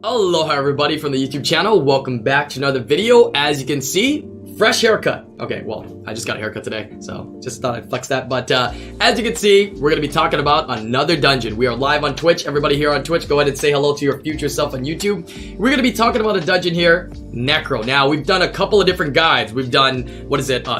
Aloha everybody from the YouTube channel. Welcome back to another video. As you can see, fresh haircut. Okay, well, I just got a haircut today, so just thought I'd flex that. But as you can see, we're going to be talking about another dungeon. We are live on Twitch. Everybody here on Twitch, go ahead and say hello to your future self on YouTube. We're going to be talking about a dungeon here, Necro. Now, we've done a couple of different guides. We've done,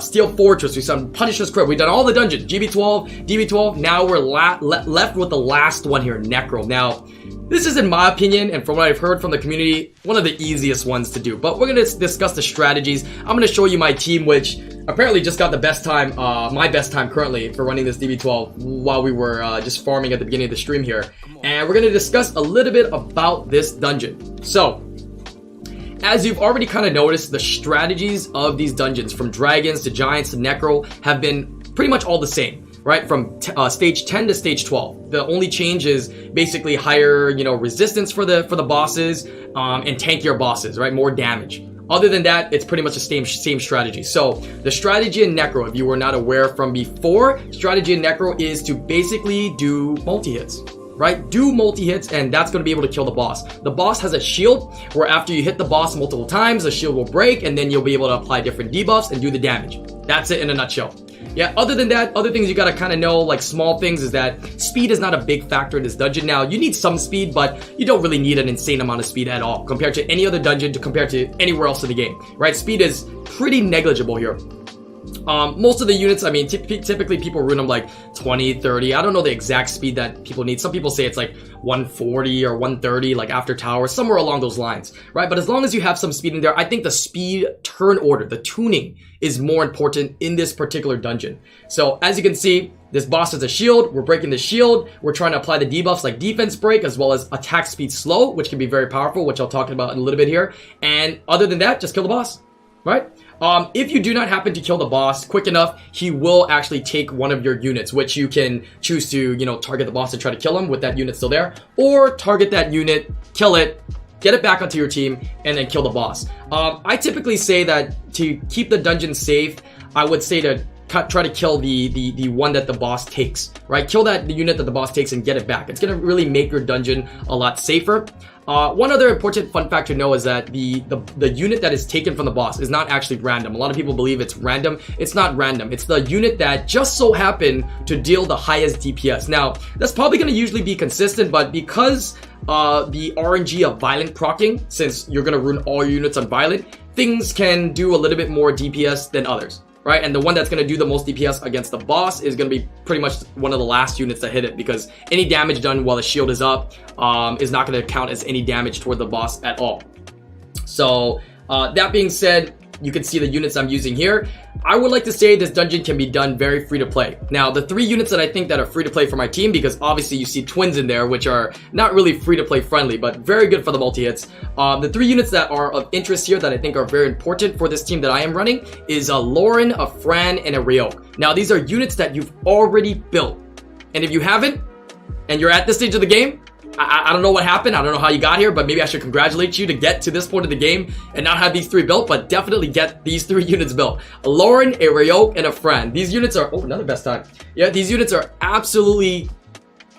Steel Fortress. We've done Punisher's Crypt. We've done all the dungeons, GB12, DB12. Now we're left with the last one here, Necro. Now, this is, in my opinion, and from what I've heard from the community, one of the easiest ones to do. But we're going to discuss the strategies. I'm going to show you my team, which apparently just got the best time, my best time currently for running this DB12 while we were just farming at the beginning of the stream here. And we're going to discuss a little bit about this dungeon. So, as you've already kind of noticed, the strategies of these dungeons, from dragons to giants to necro, have been pretty much all the same. Right, from stage 10 to stage 12. The only change is basically higher, resistance for the bosses, and tankier bosses, right? More damage. Other than that, it's pretty much the same strategy. So the strategy in Necro, if you were not aware from before, strategy in Necro is to basically do multi-hits. Right? Do multi-hits, and that's going to be able to kill the boss. The boss has a shield where after you hit the boss multiple times, the shield will break, and then you'll be able to apply different debuffs and do the damage. That's it in a nutshell. Yeah, other than that, other things you gotta kind of know, like small things, is that speed is not a big factor in this dungeon. Now, you need some speed, but you don't really need an insane amount of speed at all compared to any other dungeon, compared to anywhere else in the game, right? Speed is pretty negligible here. Most of the units, I mean, typically people rune them like 20, 30. I don't know the exact speed that people need. Some people say it's like 140 or 130, like after tower, somewhere along those lines, right? But as long as you have some speed in there, I think the speed turn order, the tuning, is more important in this particular dungeon. So as you can see, this boss has a shield. We're breaking the shield. We're trying to apply the debuffs like defense break as well as attack speed slow, which can be very powerful, which I'll talk about in a little bit here. And other than that, just kill the boss, right? If you do not happen to kill the boss quick enough, he will actually take one of your units, which you can choose to, target the boss and try to kill him with that unit still there, or target that unit, kill it, get it back onto your team, and then kill the boss. I typically say that to keep the dungeon safe, I would say to try to kill the one that the boss takes, right? Kill the unit that the boss takes and get it back. It's going to really make your dungeon a lot safer. One other important fun fact to know is that the unit that is taken from the boss is not actually random. A lot of people believe it's random. It's not random. It's the unit that just so happened to deal the highest DPS. Now, that's probably going to usually be consistent, but because the RNG of violent proccing, since you're going to rune all your units on violent, things can do a little bit more DPS than others. Right, and the one that's going to do the most DPS against the boss is going to be pretty much one of the last units that hit it, because any damage done while the shield is up is not going to count as any damage toward the boss at all. So that being said, you can see the units I'm using here. I would like to say this dungeon can be done very free to play. Now, the 3 units that I think that are free to play for my team, because obviously you see twins in there, which are not really free to play friendly, but very good for the multi-hits. The 3 units that are of interest here that I think are very important for this team that I am running is a Lauren, a Fran, and a Rayoak. Now, these are units that you've already built. And if you haven't, and you're at this stage of the game, I don't know what happened. I don't know how you got here, but maybe I should congratulate you to get to this point of the game and not have these 3 built, but definitely get these 3 units built. A Lauren, a Rayoak, and a Fran. These units are, another best time. Yeah, these units are absolutely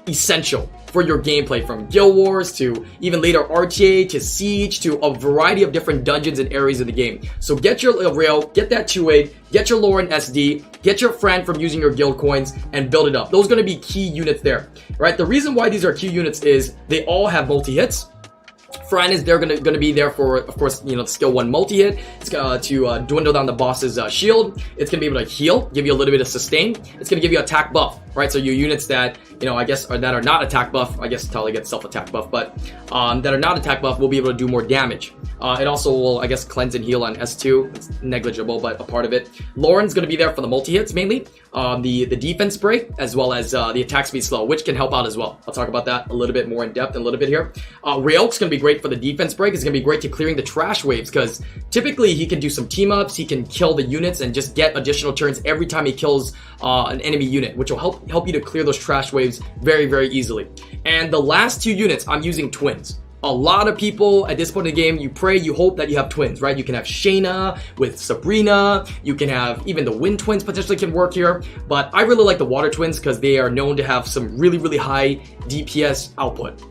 essential for your gameplay, from Guild Wars to even later RTA to Siege to a variety of different dungeons and areas of the game. So get your Rayoak, get that 2-8, get your Lauren SD, get your Fran from using your guild coins, and build it up. Those are going to be key units there, right? The reason why these are key units is they all have multi-hits. Fran is going to be there for, of course, skill 1 multi-hit. It's to dwindle down the boss's shield. It's going to be able to heal, give you a little bit of sustain. It's going to give you attack buff, right? So your units that, I guess, that are not attack buff, I guess Talia gets self-attack buff, but that are not attack buff will be able to do more damage. It also will, I guess, cleanse and heal on S2. It's negligible, but a part of it. Lauren's going to be there for the multi-hits mainly. The defense break, as well as the attack speed slow, which can help out as well. I'll talk about that a little bit more in depth in a little bit here. Rayoak's going to be great for the defense break. It's going to be great to clearing the trash waves, because typically he can do some team ups, he can kill the units and just get additional turns every time he kills an enemy unit, which will help you to clear those trash waves very, very easily. And the last 2 units, I'm using twins. A lot of people at this point in the game, you pray, you hope that you have twins, right? You can have Shayna with Sabrina. You can have even the Wind Twins potentially can work here. But I really like the Water Twins because they are known to have some really, really high DPS output.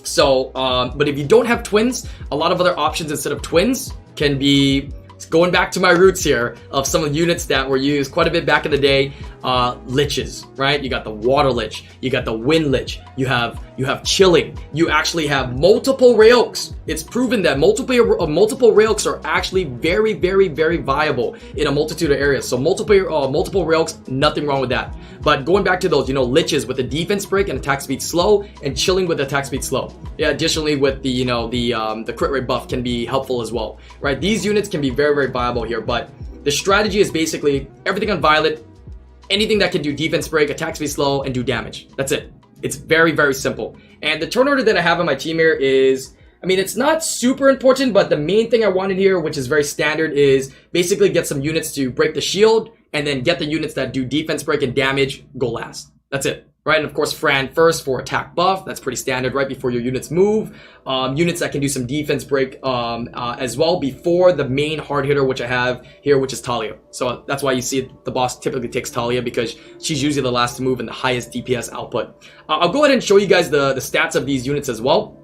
So, but if you don't have twins, a lot of other options instead of twins can be, going back to my roots here of some of the units that were used quite a bit back in the day, liches, right? You got the water lich, you got the wind lich, you have chilling, you actually have multiple Rayoaks. It's proven that multiple Rayoaks are actually very, very, very viable in a multitude of areas. So multiple Rayoaks, nothing wrong with that. But going back to those, you know, liches with a defense break and attack speed slow, and chilling with attack speed slow. Yeah, additionally with the, you know, the crit rate buff can be helpful as well, right? These units can be very, very viable here, but the strategy is basically everything on Violet, anything that can do defense break, attack speed slow, and do damage. That's it. It's very, very simple. And the turn order that I have on my team here is, I mean, it's not super important, but the main thing I wanted here, which is very standard, is basically get some units to break the shield, and then get the units that do defense break and damage go last. That's it, right? And of course, Fran first for attack buff. That's pretty standard right before your units move. Units that can do some defense break as well before the main hard hitter, which I have here, which is Talia. So that's why you see the boss typically takes Talia, because she's usually the last to move and the highest DPS output. I'll go ahead and show you guys the stats of these units as well.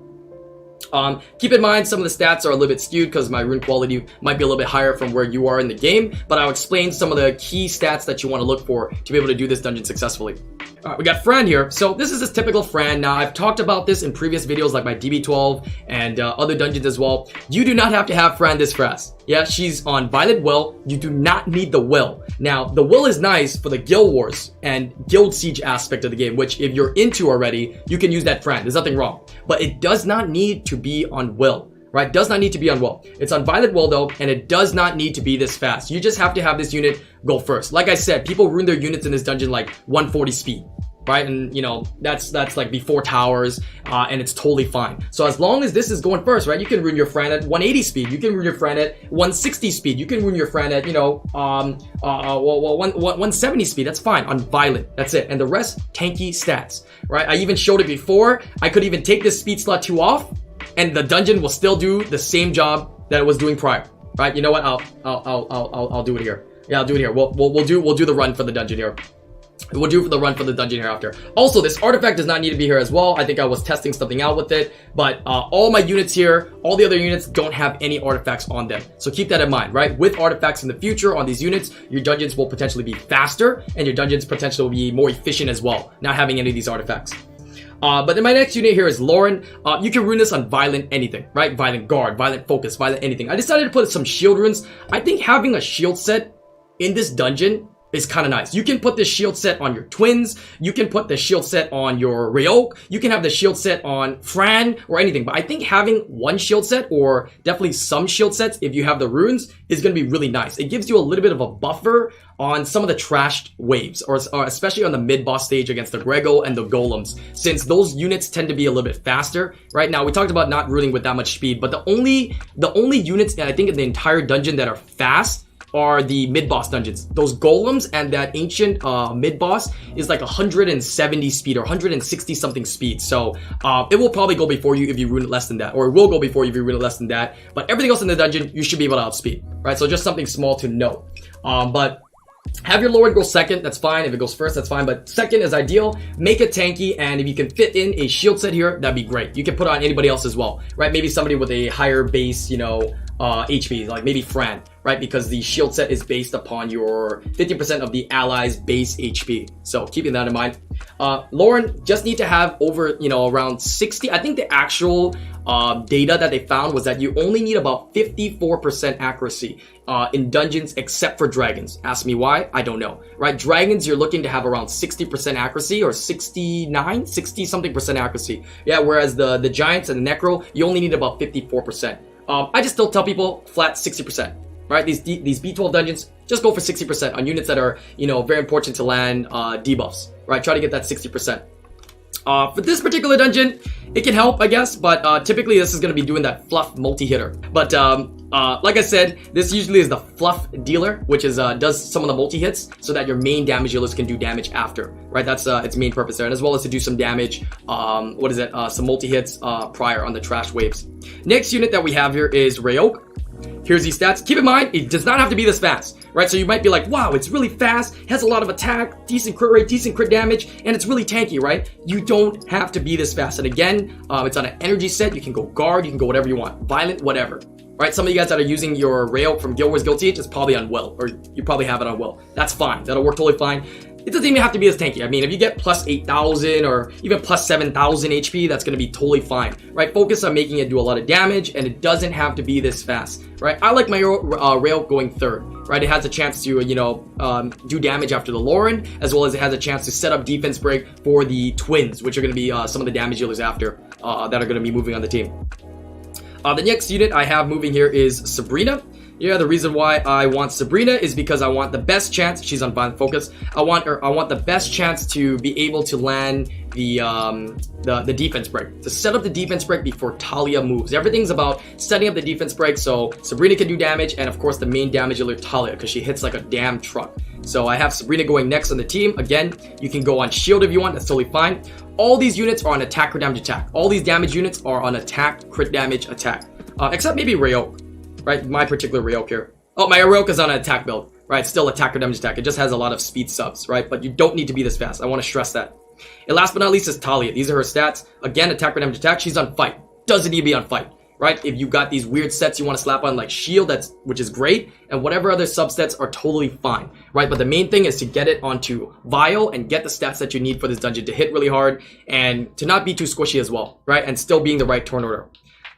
Keep in mind, some of the stats are a little bit skewed because my rune quality might be a little bit higher from where you are in the game, but I'll explain some of the key stats that you want to look for to be able to do this dungeon successfully. Alright, we got Fran here. So this is this typical Fran. Now, I've talked about this in previous videos like my DB12 and other dungeons as well. You do not have to have Fran this fast. Yeah, she's on Violet Will. You do not need the Will. Now, the Will is nice for the Guild Wars and Guild Siege aspect of the game, which if you're into already, you can use that Fran. There's nothing wrong. But it does not need to be on Will, right? Does not need to be on Will. It's on Violet Will though, and it does not need to be this fast. You just have to have this unit go first. Like I said, people ruin their units in this dungeon like 140 speed. Right, and you know that's like before towers, and it's totally fine. So as long as this is going first, right, you can ruin your Fran at 180 speed, you can ruin your Fran at 160 speed, you can ruin your Fran at 170 speed. That's fine on Violet. That's it, and the rest tanky stats. Right, I even showed it before. I could even take this speed slot 2 off, and the dungeon will still do the same job that it was doing prior. Right, you know what? I'll do it here. Yeah, I'll do it here. We'll do the run for the dungeon here. We'll do for the run for the dungeon here after. Also, this artifact does not need to be here as well. I think I was testing something out with it, but all my units here, all the other units don't have any artifacts on them. So keep that in mind, right? With artifacts in the future on these units, your dungeons will potentially be faster, and your dungeons potentially will be more efficient as well, not having any of these artifacts. But then my next unit here is Lauren. You can rune this on Violent anything, right? Violent Guard, Violent Focus, Violent anything. I decided to put some shield runes. I think having a shield set in this dungeon is kind of nice. You can put this shield set on your twins. You can put the shield set on your Rayoak. You can have the shield set on Fran or anything. But I think having one shield set, or definitely some shield sets if you have the runes, is going to be really nice. It gives you a little bit of a buffer on some of the trashed waves, or especially on the mid-boss stage against the Grego and the Golems, since those units tend to be a little bit faster. Right now, we talked about not ruling with that much speed, but the only units, I think, in the entire dungeon that are fast are the mid-boss dungeons. Those golems and that ancient mid-boss is like 170 speed or 160 something speed. So it will probably go before you if you rune it less than that, or it will go before you if you rune it less than that. But everything else in the dungeon, you should be able to outspeed, right? So just something small to note. But have your Lord go second, that's fine. If it goes first, that's fine. But second is ideal. Make it tanky, and if you can fit in a shield set here, that'd be great. You can put on anybody else as well, right? Maybe somebody with a higher base, you know, HP, like maybe Fran, right? Because the shield set is based upon your 50% of the allies' base HP. So keeping that in mind. Lauren just need to have over, you know, around 60. I think the actual data that they found was that you only need about 54% accuracy in dungeons except for dragons. Ask me why, I don't know, right? Dragons, you're looking to have around 60% accuracy, or 60 something percent accuracy. Yeah, whereas the giants and the Necro, you only need about 54%. I just still tell people flat 60%, right? These B12 dungeons, just go for 60% on units that are, you know, very important to land debuffs, right? Try to get that 60%. For this particular dungeon, it can help, I guess, but typically this is going to be doing that fluff multi-hitter. But like I said, this usually is the fluff dealer, which is does some of the multi-hits so that your main damage dealers can do damage after, right? That's its main purpose there, and as well as to do some damage, some multi-hits prior on the trash waves. Next unit that we have here is Rayoak. Here's these stats. Keep in mind, it does not have to be this fast, right? So you might be like, wow, it's really fast, has a lot of attack, decent crit rate, decent crit damage, and it's really tanky, right? You don't have to be this fast. And again, it's on an energy set. You can go guard, you can go whatever you want, violent, whatever. Right, some of you guys that are using your Rayoak from Guild Wars Guilty, it's probably on Will, or you probably have it on Will. That's fine. That'll work totally fine. It doesn't even have to be as tanky. I mean, if you get plus 8,000 or even plus 7,000 HP, that's going to be totally fine, right? Focus on making it do a lot of damage, and it doesn't have to be this fast, right? I like my Rayoak going third, right? It has a chance to, do damage after the Lauren, as well as it has a chance to set up defense break for the twins, which are going to be some of the damage dealers after that are going to be moving on the team. The next unit I have moving here is Sabrina. Yeah, the reason why I want Sabrina is because I want the best chance. She's on violent focus. I want the best chance to be able to land the defense break, to set up the defense break before Talia moves. Everything's about setting up the defense break so Sabrina can do damage, and of course the main damage dealer Talia, because she hits like a damn truck. So I have Sabrina going next on the team. Again, you can go on shield if you want. That's totally fine. All these units are on attack, crit damage, attack. All these damage units are on attack, crit damage, attack. Except maybe Rayoak, right? My particular Rayoak here. Oh, my Rayoak is on an attack build, right? Still attack, crit damage, attack. It just has a lot of speed subs, right? But you don't need to be this fast. I want to stress that. And last but not least is Talia. These are her stats. Again, attack, crit damage, attack. She's on fight. Doesn't need to be on fight, right? If you've got these weird sets you want to slap on like shield, which is great, and whatever other subsets are totally fine, right? But the main thing is to get it onto Vile and get the stats that you need for this dungeon to hit really hard and to not be too squishy as well, right? And still being the right turn order.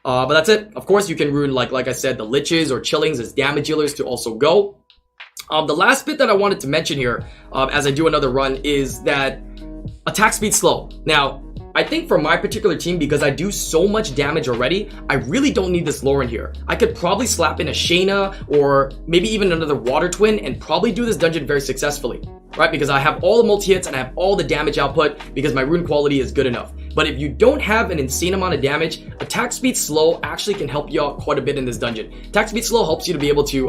But that's it. Of course, you can rune, like I said, the Liches or Chillings as damage dealers to also go. The last bit that I wanted to mention here, as I do another run, is that attack speed slow. Now, I think for my particular team, because I do so much damage already, I really don't need this Lauren here. I could probably slap in a Shayna or maybe even another Water Twin and probably do this dungeon very successfully, right? Because I have all the multi-hits and I have all the damage output because my rune quality is good enough. But if you don't have an insane amount of damage, attack speed slow actually can help you out quite a bit in this dungeon. Attack speed slow helps you to be able to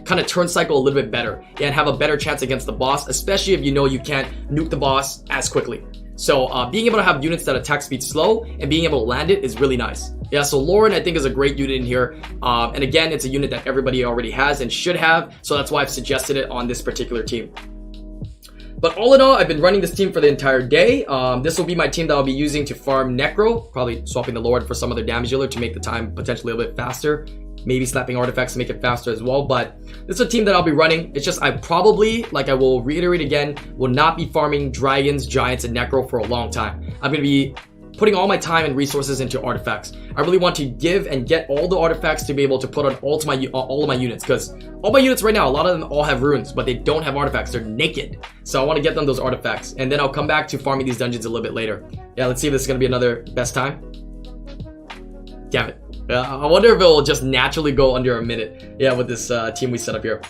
kind of turn cycle a little bit better and have a better chance against the boss, especially if you know you can't nuke the boss as quickly. So being able to have units that attack speed slow and being able to land it is really nice. Yeah, so Lauren I think is a great unit in here. And again, it's a unit that everybody already has and should have. So that's why I've suggested it on this particular team. But all in all, I've been running this team for the entire day. This will be my team that I'll be using to farm Necro. Probably swapping the Lord for some other damage dealer to make the time potentially a little bit faster. Maybe slapping artifacts to make it faster as well. But this is a team that I'll be running. It's just I probably, like I will reiterate again, will not be farming Dragons, Giants, and Necro for a long time. I'm going to be putting all my time and resources into artifacts. I really want to give and get all the artifacts to be able to put on all of my units, because all my units right now, a lot of them all have runes, but they don't have artifacts. They're naked. So I want to get them those artifacts, and then I'll come back to farming these dungeons a little bit later. Yeah, let's see if this is going to be another best time. Damn it. I wonder if it will just naturally go under a minute. Yeah, with this team we set up here.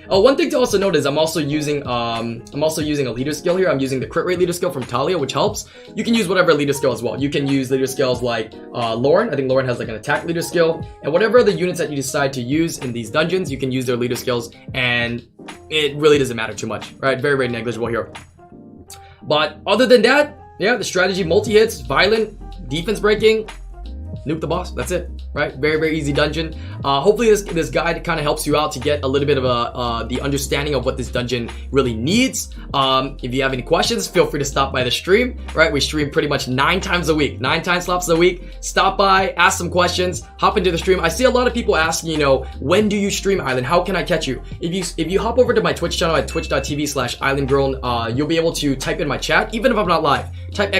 One thing to also note is I'm also using a leader skill here. I'm using the crit rate leader skill from Talia, which helps. You can use whatever leader skill as well. You can use leader skills like Lauren. I think Lauren has like an attack leader skill, and whatever other units that you decide to use in these dungeons, you can use their leader skills, and it really doesn't matter too much, right? Very, very negligible here. But other than that, yeah, the strategy, multi-hits, violent, defense breaking, nuke the boss. That's it, right? Very, very easy dungeon. Hopefully this guide kind of helps you out to get a little bit of the understanding of what this dungeon really needs. If you have any questions, feel free to stop by the stream, right? We stream pretty much 9 times a week, 9 time slots a week. Stop by, ask some questions, hop into the stream. I see a lot of people asking, when do you stream, Island? How can I catch you? If you hop over to my Twitch channel at twitch.tv/IslandGrown, you'll be able to type in my chat, even if I'm not live. Type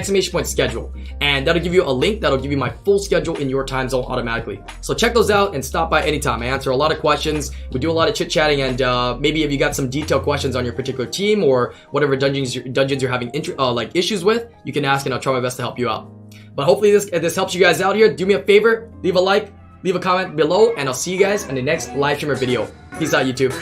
!schedule, and that'll give you a link that'll give you my full schedule in your time zone automatically. So check those out and stop by anytime. I answer a lot of questions. We do a lot of chit chatting, and maybe if you got some detailed questions on your particular team or whatever dungeons you're having issues with, you can ask, and I'll try my best to help you out. But hopefully this helps you guys out here. Do me a favor, leave a like, leave a comment below, and I'll see you guys in the next live stream or video. Peace out, YouTube.